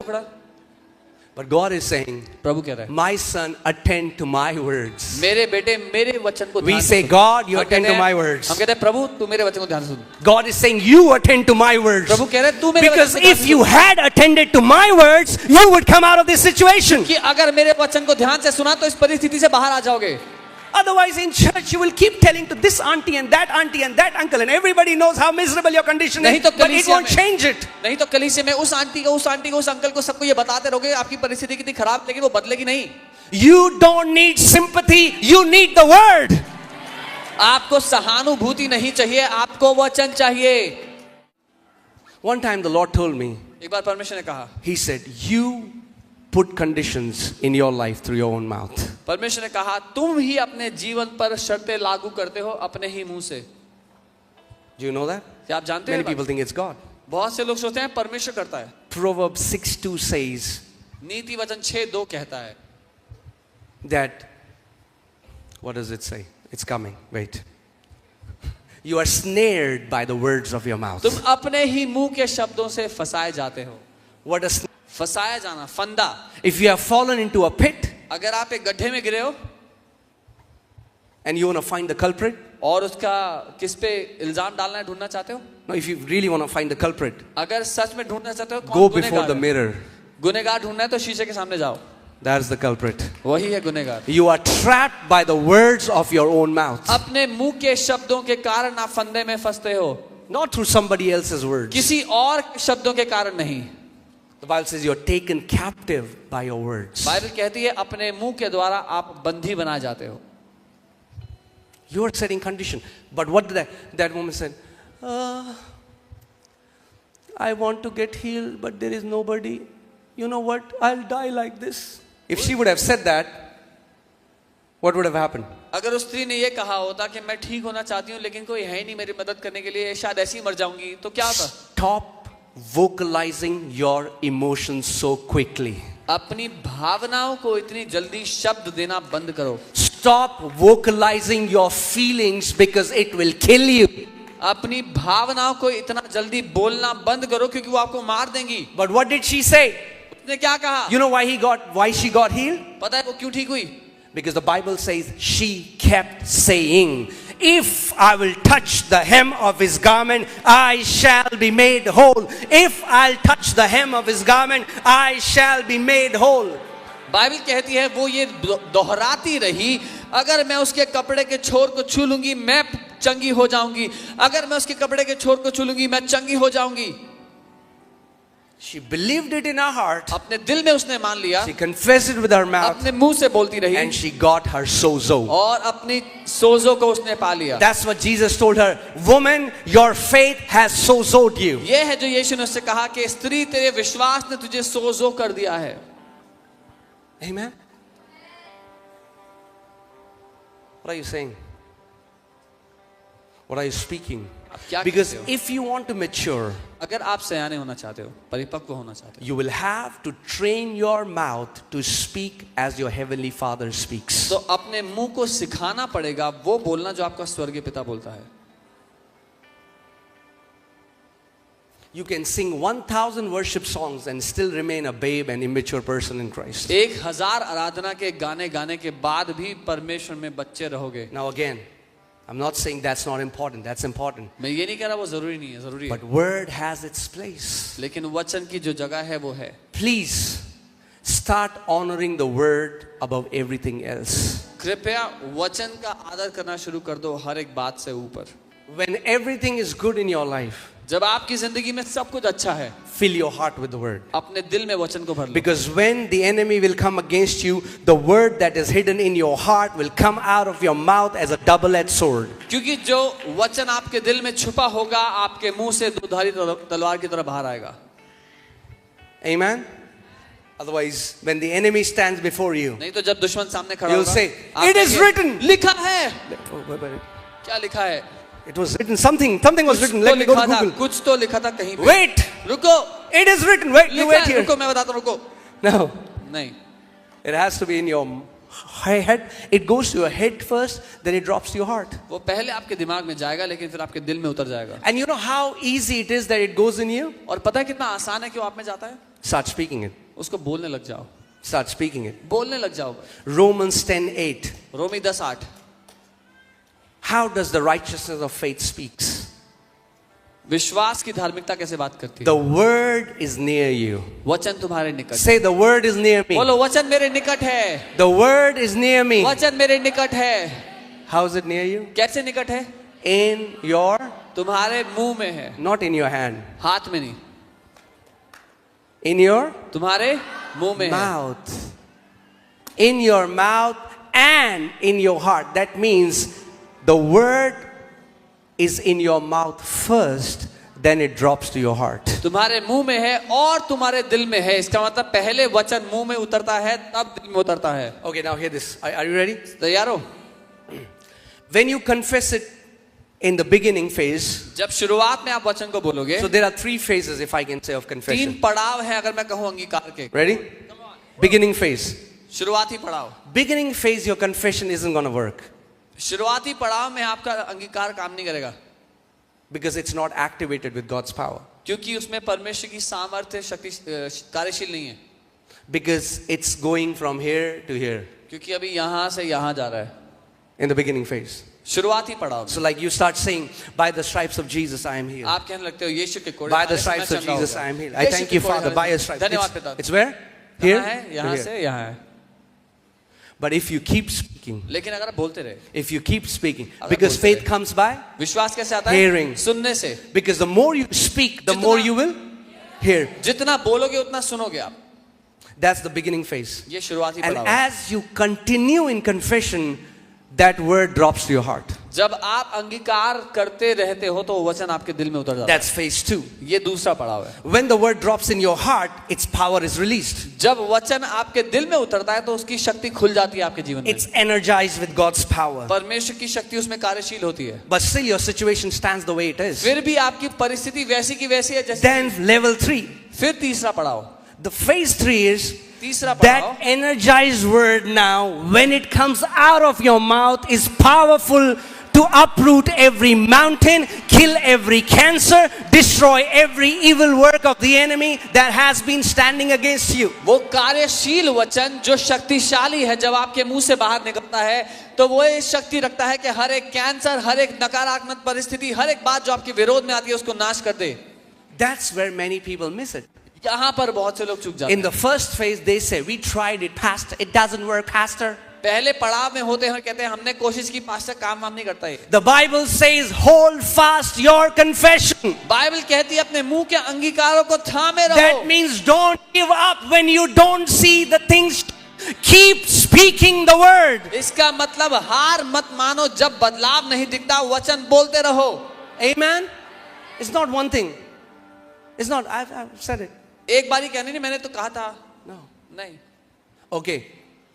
टुकड़ा। But God is saying, प्रभु कह रहा है, my son, attend to my words. मेरे बेटे मेरे वचन को We ध्यान से say, सुन। God, you हम attend कहते to हैं- my words. हम कहते हैं प्रभु तू मेरे वचन को ध्यान से सुन। God is saying, you attend to my words. प्रभु कह रहे हैं, तू मेरे वचन Because को ध्यान if से you soon. had attended to my words, you would come out of this situation. कि अगर मेरे वचन को ध्यान से सुना तो इस परिस्थिति से बाहर आ जाओगे। Otherwise, in church, you will keep telling to this auntie and that uncle, and everybody knows how miserable your condition नहीं is, तो but it कलीसिया won't में- change it. नहीं तो कलीसिया में उस आंटी को उस अंकल को सबको ये बताते रहोगे आपकी परिस्थिति कितनी खराब, लेकिन वो बदलेगी नहीं। You don't need sympathy, you need the word. आपको सहानुभूति नहीं चाहिए, आपको वचन चाहिए। One time the Lord told me, एक बार परमेश्वर ने कहा, He said, you put conditions in your life through your own mouth. परमेश्वर ने कहा तुम ही अपने जीवन पर शर्तें लागू करते हो अपने ही मुंह से। Do you know that? क्या आप जानते Many हैं? people think it's God. बहुत से लोग सोचते हैं परमेश्वर करता है। Proverbs 6:2 says नीति वचन 6:2 कहता है that, what does it say? It's coming, wait. You are snared by the words of your mouth. तुम अपने ही मुंह के शब्दों से फंसाए जाते हो। What does, फंसाया जाना, फंदा। if you have fallen into a pit अगर आप एक गड्ढे में गिरे हो and you want to find the culprit, और उसका किस पे इल्जाम डालना है, ढूंढना चाहते हो? no, if you really want to find the culprit, अगर सच में ढूंढना चाहते हो, go कौन before गुनहगार the है? mirror. गुनहगार ढूंढना है तो शीशे के सामने जाओ, That's the culprit. वही है गुनहगार। You are trapped by the words of your own mouth, अपने मुंह के शब्दों के कारण आप फंदे में फंसते हो, not through somebody else's words. किसी और शब्दों के कारण नहीं। The Bible says you're taken captive by your words. Bible कहती है अपने मुंह के द्वारा आप बंधी बना जाते हो। You are setting condition. But what did that woman said? I want to get healed, but there is nobody. You know what? I'll die like this. If she would have said that, what would have happened? अगर उस स्त्री ने ये कहा होता कि मैं ठीक होना चाहती हूँ लेकिन कोई है ही नहीं मेरी मदद करने के लिए, शायद ऐसे ही मर जाऊंगी, तो क्या होता? Stop vocalizing your emotions so quickly. अपनी भावनाओं को इतनी जल्दी शब्द देना बंद करो। Stop vocalizing your feelings because it will kill you. अपनी भावनाओं को इतना जल्दी बोलना बंद करो क्योंकि वो आपको मार देंगी। But what did she say? उसने क्या कहा? You know why she got healed? पता है वो क्यों ठीक हुई? Because the Bible says she kept saying, if I will touch the hem of his garment, I shall be made whole. If I'll touch the hem of his garment, I shall be made whole. Bible कहती है वो ये दोहराती रही, अगर मैं उसके कपड़े के छोर को छू लूंगी मैं चंगी हो जाऊंगी, अगर मैं उसके कपड़े के छोर को छू लूंगी मैं चंगी हो जाऊंगी। She believed it in her heart. अपने दिल में उसने मान लिया, She confessed it with her mouth, अपने मुंह से बोलती रही, and she got her sozo. और अपनी सोजो को उसने पा लिया। That's what Jesus told her. Woman, your faith has sozoed you. ये है जो यीशु ने उससे कहा कि स्त्री तेरे विश्वास ने तुझे सोजो कर दिया है। Amen. What are you saying? What are you speaking? क्या Because कहते हो? if you want to mature, अगर आप सयाने होना चाहते हो, परिपक्व होना चाहते हो, you will have to train your mouth to speak as your heavenly Father speaks. तो अपने मुंह को सिखाना पड़ेगा वो बोलना जो आपका स्वर्गीय पिता बोलता है। You can sing 1,000 worship songs and still remain a babe and immature person in Christ. 1000 आराधना के गाने गाने के बाद भी परमेश्वर में बच्चे रहोगे। Now again, I'm not saying that's not important. That's important. मैं ये नहीं कह रहा वो जरूरी नहीं है, जरूरी है, But word has its place. लेकिन वचन की जो जगह है वो है। Please start honoring the word above everything else. कृपया वचन का आदर करना शुरू कर दो हर एक बात से ऊपर। When everything is good in your life, जब आपकी जिंदगी में सब कुछ अच्छा है, fill your heart with the word. अपने दिल में वचन को भर लो। Because when the enemy will come against you, the word that is hidden in your heart will come out of your mouth as a double-edged sword. क्योंकि जो वचन आपके दिल में छुपा होगा आपके मुंह से दुधारी तलवार की तरह बाहर आएगा। Amen? Otherwise, when the enemy stands before you, नहीं तो जब दुश्मन सामने खड़ा you'll होगा, say, आप "It is कहेंगे, written." लिखा है। क्या लिखा है? It was written. Something was written. Let me go to Google. कुछ तो लिखा था कहीं पे। Wait! रुको, It is written. Wait, you लिखा wait है, here. रुको मैं बताता हूँ, रुको। No. नहीं, It has to be in your head. It goes to your head first, then it drops to your heart. वो पहले आपके दिमाग में जाएगा लेकिन फिर आपके दिल में उतर जाएगा। And you know how easy it is that it goes in you? और पता है कितना आसान है कि वो आप में जाता है? Start speaking it. उसको बोलने लग जाओ, Start speaking it. बोलने लग जाओ। Romans 10:8. Romi 10:8। How does the righteousness of faith speaks? विश्वास की धार्मिकता कैसे बात करती है? The word is near you. वचन तुम्हारे निकट। Say, the word is near me. बोलो, वचन मेरे निकट है। The word is near me. वचन मेरे निकट है। How is it near you? कैसे निकट है? In your, तुम्हारे मुंह में है, not in your hand. हाथ में नहीं, In your तुम्हारे मुंह में है। mouth. In your mouth and in your heart. That means the word is in your mouth first, then it drops to your heart. तुम्हारे मुंह में है और तुम्हारे दिल में है। इसका मतलब पहले वचन मुंह में उतरता है, तब दिल में उतरता है। Okay, now hear this. Are you ready? तैयार हो? When you confess it in the beginning phase, जब शुरुआत में आप वचन को बोलोगे, so there are 3 phases, if I can say, of 3 confession. पड़ाव है अगर मैं कहूँ अंगीकार के। Ready? Beginning phase. शुरुआती पड़ाव। Beginning phase, your confession isn't going to work शुरुआती पड़ाव में आपका अंगीकार काम नहीं करेगा, because it's not activated with God's power. क्योंकि उसमें परमेश्वर की सामर्थ्य शक्ति कार्यशील नहीं है। Because it's going from here to here क्योंकि अभी यहाँ से यहाँ जा रहा है in the beginning phase. शुरुआती पड़ाव। So like you start saying, by the stripes of Jesus I am healed. आप कहने लगते हो यीशु के कोड़े By the मारे से मैं stripes of चंगा हो Jesus गया। I am healed. I Yeshu thank के you, कोड़े Father, मारे by your से- stripes. धन्यवाद It's, पिता। it's where? कहाँ Here? है? To यहाँ here. से यहाँ है। But if you keep speaking, लेकिन अगर आप बोलते रहे, if you keep speaking, अगर because बोलते faith रहे। comes by, विश्वास कैसे आता है? Hearing. सुनने से। because the more you speak, the more you will hear. जितना बोलोगे उतना सुनोगे आप। That's the beginning phase. ये शुरुआती And पड़ाव है। as you continue in confession, that word drops to your heart. जब आप अंगीकार करते रहते हो तो वो वचन आपके दिल में उतर जाता है। That's phase 2. ये दूसरा पड़ाव है। When the word drops in your heart, its power is released. जब वचन आपके दिल में उतरता है तो उसकी शक्ति खुल जाती है आपके जीवन में। It's energized with God's power. परमेश्वर की शक्ति उसमें कार्यशील होती है। But still your situation stands the way it is. फिर भी आपकी परिस्थिति वैसी की वैसी है जैसे। Then level 3. फिर तीसरा पड़ाव। The phase 3 is तीसरा that पड़ाव energized word now, when it comes out of your mouth, is powerful to uproot every mountain, kill every cancer, destroy every evil work of the enemy that has been standing against you. वो कार्यशील वचन जो शक्तिशाली है, जब आपके मुंह से बाहर निकलता है तो वो ये शक्ति रखता है कि हर एक कैंसर, हर एक नकारात्मक परिस्थिति, हर एक बात जो आपके विरोध में आती है उसको नाश कर दे। That's where many people miss it. यहाँ पर बहुत से लोग चूक जाते In हैं। the first phase, they say, we tried it, Pastor, it doesn't work, Pastor. पहले पड़ाव में होते हैं और कहते हैं हमने कोशिश की, पास्टर काम वाम नहीं करता ये। The Bible says, hold fast your confession. Bible कहती है अपने मुंह के अंगीकारों को थामे रहो। That means don't give up when you don't see the things. Keep speaking the word. इसका मतलब हार मत मानो, जब बदलाव नहीं दिखता वचन बोलते रहो। Amen? It's not one thing. It's not, I've said it. एक बारी कहने नहीं, मैंने तो कहा था। No. नहीं। Okay.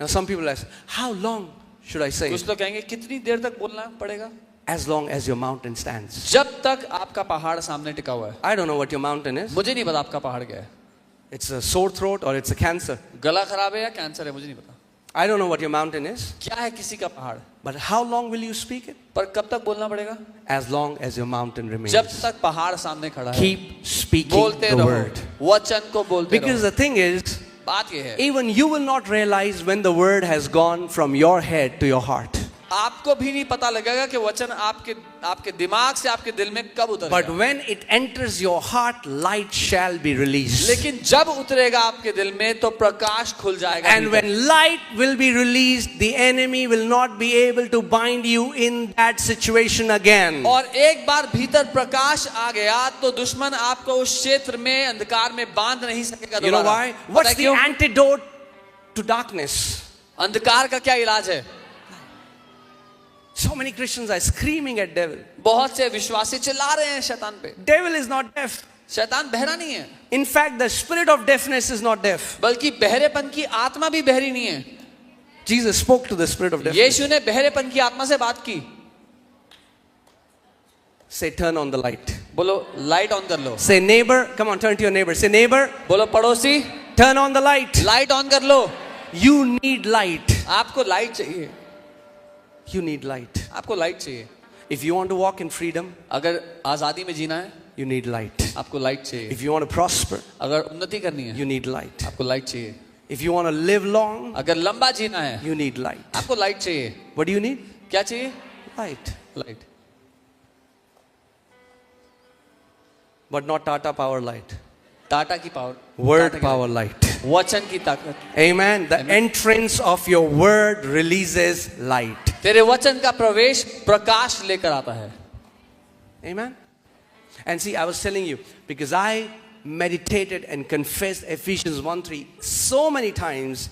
Now some people ask, how long should I say कुछ it? लोग कहेंगे कितनी देर तक बोलना पड़ेगा? As long as your mountain stands. जब तक आपका पहाड़ सामने टिका हुआ है। I don't know what your mountain is. मुझे नहीं पता आपका पहाड़ क्या है। It's a sore throat or it's a cancer. गला खराब है या कैंसर है, मुझे नहीं पता। I don't know what your mountain is. क्या है किसी का पहाड़? But how long will you speak it? पर कब तक बोलना पड़ेगा? As long as your mountain remains. जब तक पहाड़ सामने खड़ा है। Keep speaking बोलते the रहो, word. वचन को बोलते Because रहो। the thing is, बात ये है, even you will not realize when the word has gone from your head to your heart. आपको भी नहीं पता लगेगा कि वचन आपके दिमाग से आपके दिल में कब उतरेगा। But when it enters your heart, light shall be released. लेकिन जब उतरेगा आपके दिल में तो प्रकाश खुल जाएगा। And when light will be released, the enemy will not be able to bind you in that situation again. और एक बार भीतर प्रकाश आ गया तो दुश्मन आपको उस क्षेत्र में अंधकार में बांध नहीं सकेगा। You know दोबारा। why? पता What's है the क्यों? antidote to darkness? अंधकार का क्या इलाज है? So many Christians are screaming at devil. बहुत से विश्वासी चिल्ला रहे हैं शैतान पे। Devil is not deaf. शैतान बहरा नहीं है, In fact, the spirit of deafness is not deaf. बल्कि बहरेपन की आत्मा भी बहरी नहीं है। Jesus spoke to the spirit of deafness. यीशु ने बहरेपन की आत्मा से बात की। Say, turn on the light. बोलो लाइट ऑन कर लो। Say, neighbor, come on, turn to your neighbor. Say, neighbor, बोलो पड़ोसी turn on the light. Light on कर लो। You need light. आपको लाइट चाहिए, You need light. आपको लाइट चाहिए। If you want to walk in freedom, अगर आजादी में जीना है, you need light. आपको लाइट चाहिए. If you want to prosper, अगर उन्नति करनी है you need light. आपको लाइट चाहिए. If you want to live long, अगर लंबा जीना है you need light. आपको लाइट चाहिए. What do you need? क्या चाहिए? Light. Light. But not Tata power light. Tata की पावर. Word power light. वचन की ताकत. Amen. The entrance of your word releases light. तेरे वचन का प्रवेश प्रकाश लेकर आता है. Amen. And see, I was telling you, because I meditated and confessed Ephesians 1:3 so many times.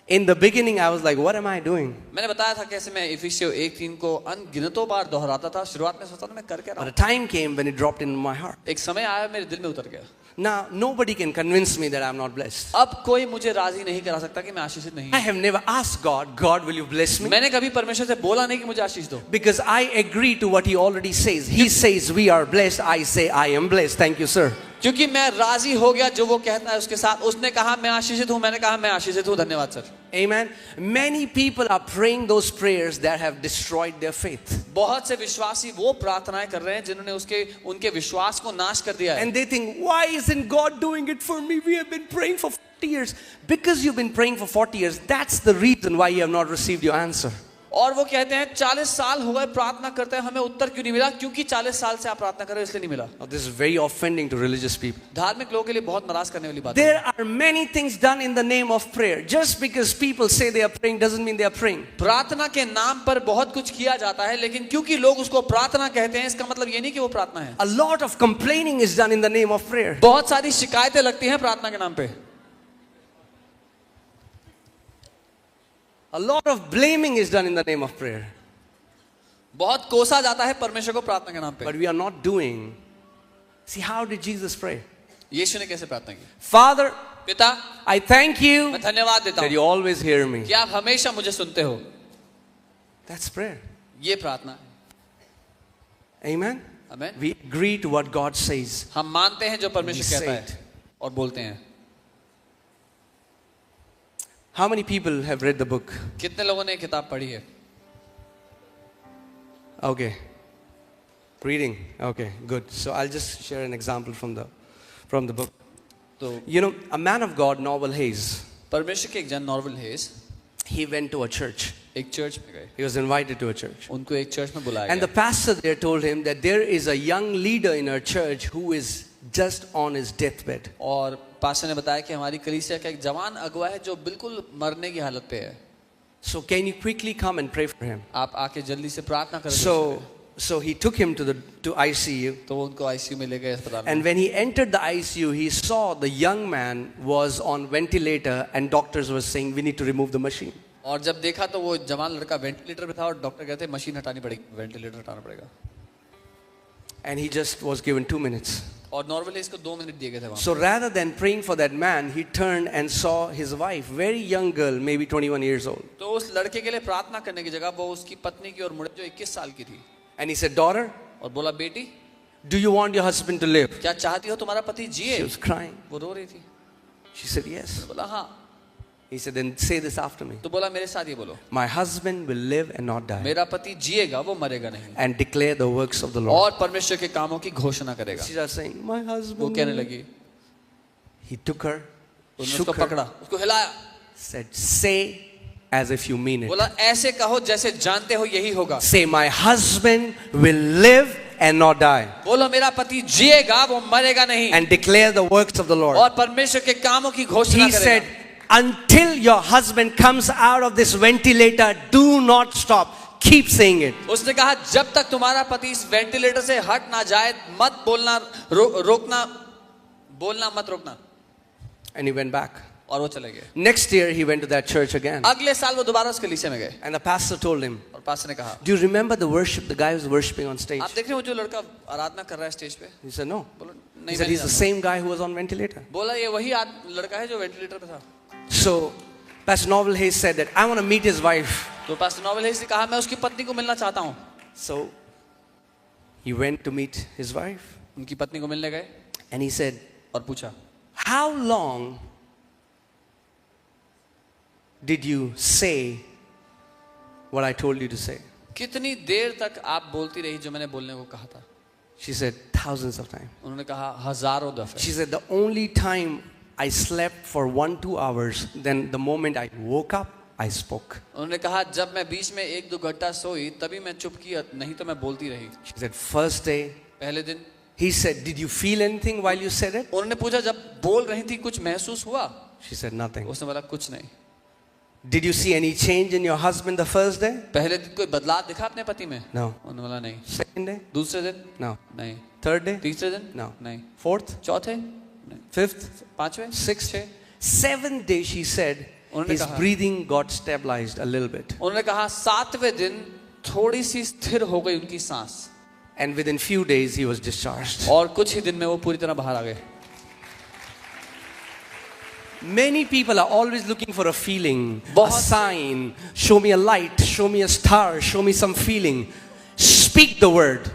In the beginning, I was like, what am I doing? मैंने बताया था कैसे मैं इफिसियों 1:3 को अनगिनतों बार दोहराता था. शुरुआत में सोचा था मैं कर क्या रहा But हूं. a time came when it dropped in my heart. एक समय आया मेरे दिल में उतर गया. Now, nobody can convince me that I'm not blessed. अब कोई मुझे राजी नहीं करा सकता कि मैं आशीषित नहीं I हूं. have never asked God, God, will you bless me? मैंने कभी परमेश्वर से बोला नहीं कि मुझे आशीष दो. Because I agree to what He already says. He says we are blessed. I say I am blessed. Thank you, sir. क्योंकि मैं राजी हो गया जो वो कहता है उसके साथ. उसने कहा मैं आशीषित हूं, मैंने कहा मैं आशीषित हूं. धन्यवाद sir. Amen. Many people are praying those prayers that have destroyed their faith. बहुत से विश्वासी वो प्रार्थनाएं कर रहे हैं जिन्होंने उनके विश्वास को नाश कर दिया है. And they think, why isn't God doing it for me? We have been praying for 40 years. Because you've been praying for 40 years, that's the reason why you have not received your answer. और वो कहते हैं 40 साल हो गए प्रार्थना करते हैं, हमें उत्तर क्यों नहीं मिला? क्योंकि 40 साल से आप प्रार्थना कर रहे हो इसलिए नहीं मिला. Now, this is very offending to religious people. धार्मिक लोगों के लिए बहुत नाराज करने वाली बात है. There are many things done in the name of prayer. Just because people say they are praying doesn't mean they are praying. प्रार्थना के नाम पर बहुत कुछ किया जाता है, लेकिन क्योंकि लोग उसको प्रार्थना कहते हैं इसका मतलब ये नहीं कि वो प्रार्थना है. A lot of complaining is done in the name of prayer. बहुत सारी शिकायतें लगती हैं प्रार्थना के नाम पे. A lot of blaming is done in the name of prayer. बहुत कोसा जाता है परमेश्वर को प्रार्थना के नाम पे. But we are not doing. See, how did Jesus pray? यीशु ने कैसे प्रार्थना की? Father, पिता, I thank you मैं धन्यवाद देता that हूँ you always hear me. कि आप हमेशा मुझे सुनते हो. That's prayer. ये प्रार्थना है. Amen. आमीन. We agree to what God says. हम मानते हैं जो परमेश्वर We कहता say है और बोलते हैं. How many people have read the book? कितने लोगों ने किताब पढ़ी है? Okay. Reading. Okay, good. So I'll just share an example from the book. तो You know, a man of God, Novel Hayes, परमेश्वर के एक जन नॉर्वल हेस he went to a church. एक चर्च में गए. He was invited to a church. उनको एक चर्च में बुलाया And the गया. pastor there told him that there is a young leader in our church who is just on his deathbed. और pastor ने बताया कि हमारी कलीसिया का एक जवान अगुवा है जो बिल्कुल मरने की हालत पे है. So can you quickly come and pray for him? आप आके जल्दी से प्रार्थना करें. So he took him to ICU. तो वो उनको आईसीयू में ले गए अस्पताल में. And when he entered the ICU, he saw the young man was on ventilator and doctors were saying, we need to remove the machine. और जब देखा तो वो जवान लड़का वेंटिलेटर पे था और डॉक्टर कहते मशीन हटानी पड़ेगी, वेंटिलेटर हटाना पड़ेगा. And he just was given 2 minutes. और नॉर्मली इसको 2 मिनट दिए गए थे वहाँ. So rather than praying for that man, he turned and saw his wife, very young girl, maybe 21 years old. तो उस लड़के के लिए प्रार्थना करने की जगह वो उसकी पत्नी की ओर मुड़े जो 21 साल की थी. And he said, daughter, और बोला बेटी, do you want your husband to live? क्या चाहती हो तुम्हारा पति जिए? She was crying. वो रो रही थी. She said, yes. बोला हाँ. He said, then say this after me. तो बोला मेरे साथ ये बोलो, My husband will live and not die, मेरा पति जिएगा वो मरेगा नहीं, and declare the works of the Lord. और परमेश्वर के कामों की घोषणा करेगा. She was saying, my वो husband. कहने लगी. He took her, उन्होंने shook उसको her, पकड़ा, उसको हिलाया. said, say as if you mean it. बोला ऐसे कहो जैसे जानते हो यही होगा. Say, my husband will live and not die, बोलो मेरा पति जिएगा वो मरेगा नहीं, and declare the works of the Lord. और परमेश्वर के कामों की घोषणा He said, करेगा. until your husband comes out of this ventilator, do not stop. Keep saying it. उसने कहा जब तक तुम्हारा पति इस वेंटिलेटर से हट ना जाए मत बोलना, बोलना मत रोकना. And he went back. और वो चले गए. Next year, he went to that church again. अगले साल वो दोबारा उस कलीसिया में गए. And the pastor told him, और पास्टर ने कहा, do you remember the worship, the guy who was worshiping on stage? आप देख रहे हो जो लड़का आराधना कर रहा है स्टेज पे? He said, no. बोलो He नहीं said, मैं he's the नहीं same guy who was on ventilator. जानता. बोला ये वही लड़का है जो वेंटिलेटर पे था. So, Pastor Novel Hayes said that, I want to meet his wife. तो पास्टर नोवेल हेस ने कहा मैं उसकी पत्नी को मिलना चाहता हूँ. So, he went to meet his wife. उनकी पत्नी को मिलने गए And he said, और पूछा, how long did you say what I told you to say? कितनी देर तक आप बोलती रही जो मैंने बोलने को कहा था? She said, thousands of times. उन्होंने कहा हजारों दफे. She said, the only time I slept for 1-2 hours, then the moment I woke up, I spoke. उन्होंने कहा जब मैं बीच में 1-2 घंटा सोई तभी मैं चुप की, नहीं तो मैं बोलती रही. She said, first day, पहले दिन he said, did you feel anything while you said it? उन्होंने पूछा जब बोल रही थी कुछ महसूस हुआ? She said, nothing. उसने बोला कुछ नहीं. Did you see any change in your husband the first day? पहले दिन कोई बदलाव दिखा अपने पति में? No. उन्होंने बोला नहीं. Second day? दूसरे दिन? No. नहीं. Third day? तीसरे दिन? No. नहीं. Fourth? चौथे? नहीं. Fifth? पांचवें? Sixth? छह? Seventh day, she said, उन्होंने his कहा- breathing got stabilized a little bit. उन्होंने कहा 7वें दिन थोड़ी सी स्थिर हो गई उनकी सांस And within few days, he was discharged. और कुछ ही दिन में वो पूरी तरह बाहर आ गए. Many people are always looking for a feeling, a बहुत- sign. Show me a light, show me a star, show me some feeling. Speak the word,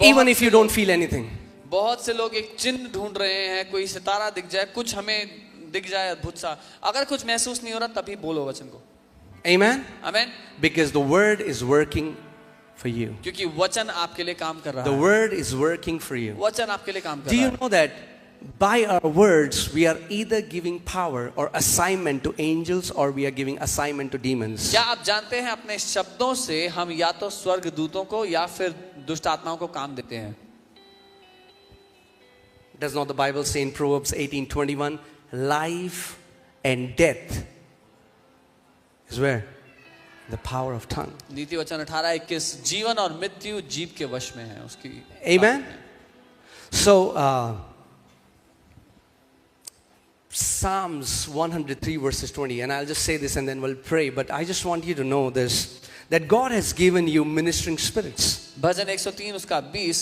even if you don't feel anything. बहुत से लोग एक चिन्ह ढूंढ रहे हैं, कोई सितारा दिख जाए, कुछ हमें दिख जाए अद्भुत सा. अगर कुछ महसूस नहीं हो रहा तभी बोलो वचन को. Amen? आमीन. Because the word is working for you. क्योंकि वचन आपके लिए काम कर रहा The है. word is working for you. वचन आपके लिए काम कर Do रहा you है. know that by our words we are either giving power or assignment to angels or we are giving assignment to demons? क्या आप जानते हैं अपने शब्दों से हम या तो स्वर्ग दूतों को या फिर दुष्ट आत्माओं को काम देते हैं. Does not the Bible say in Proverbs 18:21, life and death is where? The power of tongue. नीति वचन 18:21 जीवन और मृत्यु जीव के वश में है उसकी. Amen? So, Psalms 103 verses 20, and I'll just say this and then we'll pray, but I just want you to know this, that God has given you ministering spirits. भजन 103 उसका 20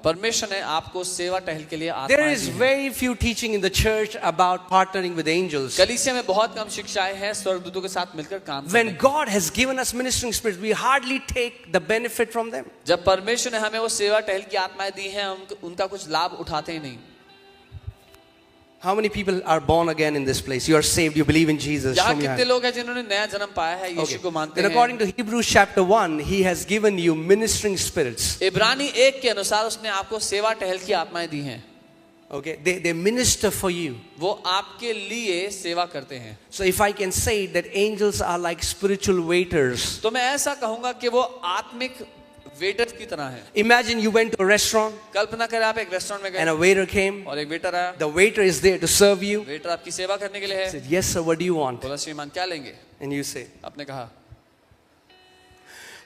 परमेश्वर ने आपको सेवा टहल के लिए There आत्माएं is दी हैं. very few teaching in the church about partnering with angels. कलीसिया में बहुत कम शिक्षाएं हैं स्वर्गदूतों के साथ मिलकर काम करने When की. God has given us ministering spirits, we hardly take the benefit from them. जब परमेश्वर ने हमें वो सेवा टहल की आत्माएं दी हैं हम उनका कुछ लाभ उठाते ही नहीं. How many people are born again in this place? You are saved, you believe in Jesus. यहाँ Show me कितने hand. लोग हैं जिन्होंने नया जन्म पाया है, यीशु को मानते Then according हैं. to Hebrews chapter 1, He has given you ministering spirits. इब्रानी 1 के अनुसार उसने आपको सेवा टहल की आत्माएं दी हैं. Okay, they minister for you. वो आपके लिए सेवा करते हैं. So if I can say that angels are like spiritual waiters. तो मैं ऐसा कहूंगा कि वो आत्मिक वेटर्स की तरह है. Imagine you went to a restaurant कल्पना करें आप एक रेस्टोरेंट में and गए a waiter came. और एक वेटर आया. The waiter is there to serve you. Waiter आपकी सेवा करने के लिए He है. said, yes sir, what do you want? बोला श्रीमान क्या लेंगे? And you say, आपने कहा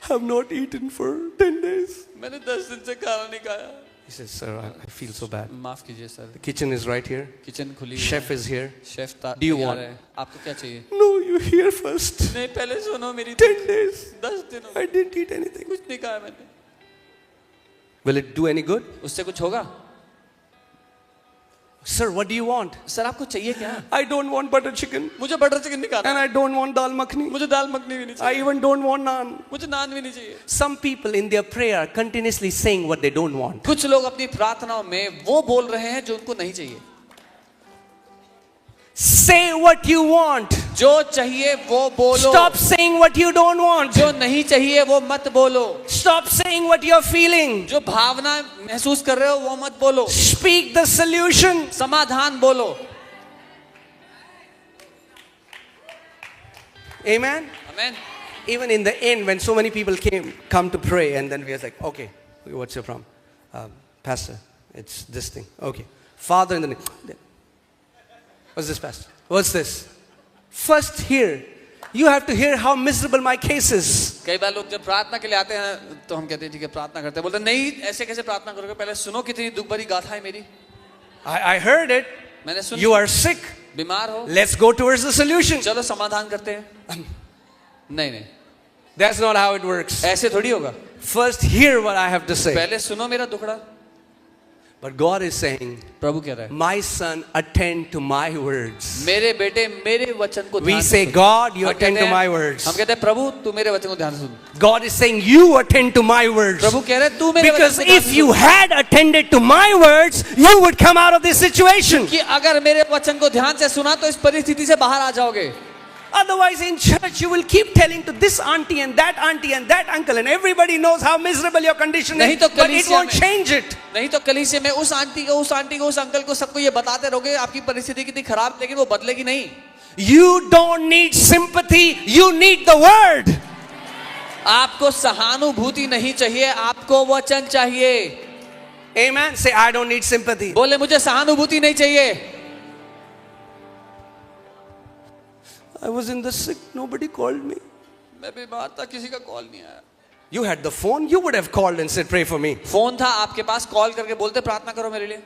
I have not eaten for 10 days. मैंने 10 दिन से खाना नहीं खाया. He says, sir, I feel so bad. माफ कीजिए sir. The kitchen is right here. Kitchen खुली Chef is here. Chef Do you तैयार want? है. आपको क्या चाहिए? No, you here first. नहीं पहले सुनो मेरी. 10 days. 10 दिन हो गए, I didn't eat anything. कुछ नहीं खाया मैंने. Will it do any good? उससे कुछ होगा? Sir, what do you want? Sir आपको चाहिए क्या? I don't want butter chicken. मुझे बटर चिकन नहीं खाना. And I don't want dal makhni. मुझे दाल मखनी भी नहीं I चाहिए. even don't want naan. मुझे नान भी नहीं चाहिए. Some people in their prayer are continuously saying what they don't want. कुछ लोग अपनी प्रार्थनाओं में वो बोल रहे हैं जो उनको नहीं चाहिए. Say what you want. जो चाहिए वो बोलो. Stop saying what you don't want. जो नहीं चाहिए वो मत बोलो. Stop saying what you're feeling. जो भावना महसूस कर रहे हो वो मत बोलो. Speak the solution. समाधान बोलो. Amen. आमीन. Even in the end, when so many people come to pray, and then we are like, okay, what's your problem? Pastor, it's this thing. Okay. Father, in the name. What's this, Pastor? What's this? First hear. You have to hear how miserable my case is. कई बार लोग जब प्रार्थना के लिए आते हैं तो हम कहते हैं ठीक है प्रार्थना करते हैं. बोलते हैं नहीं ऐसे कैसे प्रार्थना करोगे, पहले सुनो कितनी दुख भरी गाथा है मेरी. I heard it. मैंने सुन. You are sick. बीमार हो. Let's go towards the solution. चलो समाधान करते हैं. नहीं नहीं That's not how it works. ऐसे थोड़ी होगा. First hear what I have to say. पहले सुनो मेरा दुखड़ा. But God is saying, प्रभु कह रहा है my son, attend to my words. मेरे बेटे मेरे वचन को We ध्यान से say, सुन. God, you हम attend कहते to हैं- my words. हम कहते हैं प्रभु तू मेरे वचन को ध्यान से सुन. God is saying, you attend to my words. प्रभु कह रहे हैं तू मेरे Because वचन को ध्यान if से you soon. had attended to my words, you would come out of this situation. कि अगर मेरे वचन को ध्यान से सुना तो इस परिस्थिति से बाहर आ जाओगे. Otherwise, in church, you will keep telling to this auntie and that uncle, and everybody knows how miserable your condition नहीं is, तो but it कलीसिया won't में- change it. नहीं तो कलीसिया में उस आंटी को उस अंकल को सबको ये बताते रहोगे आपकी परिस्थिति कितनी खराब, लेकिन वो बदलेगी नहीं. You don't need sympathy, you need the word. आपको सहानुभूति नहीं चाहिए, आपको वचन चाहिए. Amen. Say, I don't need sympathy. बोले मुझे सहानुभूति नहीं चाहिए. I was in the sick, nobody called me. मैं बीमार था, किसी का कॉल नहीं आया. You had the phone, you would have called and said, pray for me. Phone था आपके पास, कॉल करके बोलते प्रार्थना करो मेरे लिए.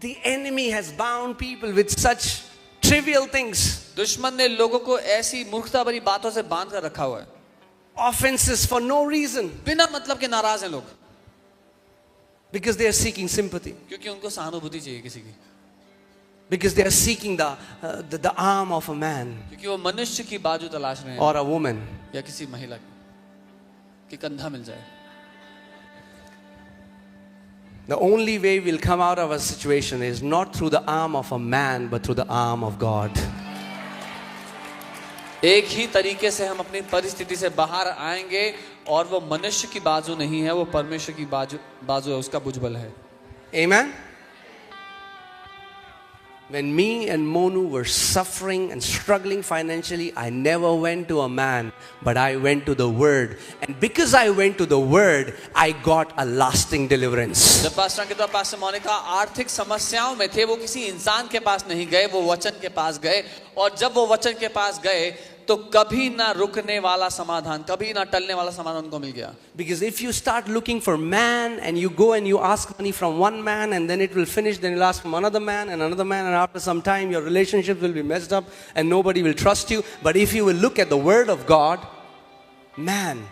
The enemy has bound people with such trivial things, दुश्मन ने लोगों को ऐसी मूर्खता भरी बातों से बांध कर रखा हुआ है. offenses for no reason, बिना मतलब के नाराज हैं लोग, because they are seeking sympathy, क्योंकि उनको सहानुभूति चाहिए किसी की, because they are seeking the arm of a man क्योंकि वो मनुष्य की बाजू तलाश रहे हैं or a woman. या किसी महिला की कि कंधा मिल जाए. The only way we'll come out of a situation is not through the arm of a man, but through the arm of God. एक ही तरीके से हम अपनी परिस्थिति से बाहर आएंगे और वो मनुष्य की बाजू नहीं है, वो परमेश्वर की बाजू है, उसका भुजबल है. Amen. When me and Monu were suffering and struggling financially, I never went to a man, but I went to the Word. And because I went to the Word, I got a lasting deliverance. जब pastor के द्वारा pastor Monika आर्थिक समस्याओं में थे, वो किसी इंसान के पास नहीं गए, वो वचन के पास गए. और जब वो वचन के पास गए तो कभी ना रुकने वाला समाधान, कभी ना टलने वाला समाधान उनको मिल गया. Because if you start looking for man and you go and you ask money from one man and then it will finish, then you'll ask from another man, and after some time your relationship will be messed up and nobody will trust you. But if you will look at the Word of God, man,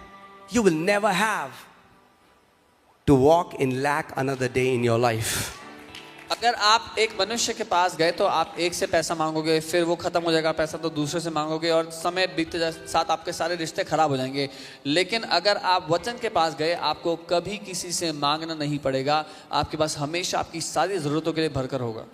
you will never have to walk in lack another day in your life. अगर आप एक मनुष्य के पास गए तो आप एक से पैसा मांगोगे, फिर वो खत्म हो जाएगा पैसा तो दूसरे से मांगोगे, और समय बीतते साथ आपके सारे रिश्ते खराब हो जाएंगे. लेकिन अगर आप वचन के पास गए, आपको कभी किसी से मांगना नहीं पड़ेगा, आपके पास हमेशा आपकी सारी जरूरतों के लिए भरकर होगा.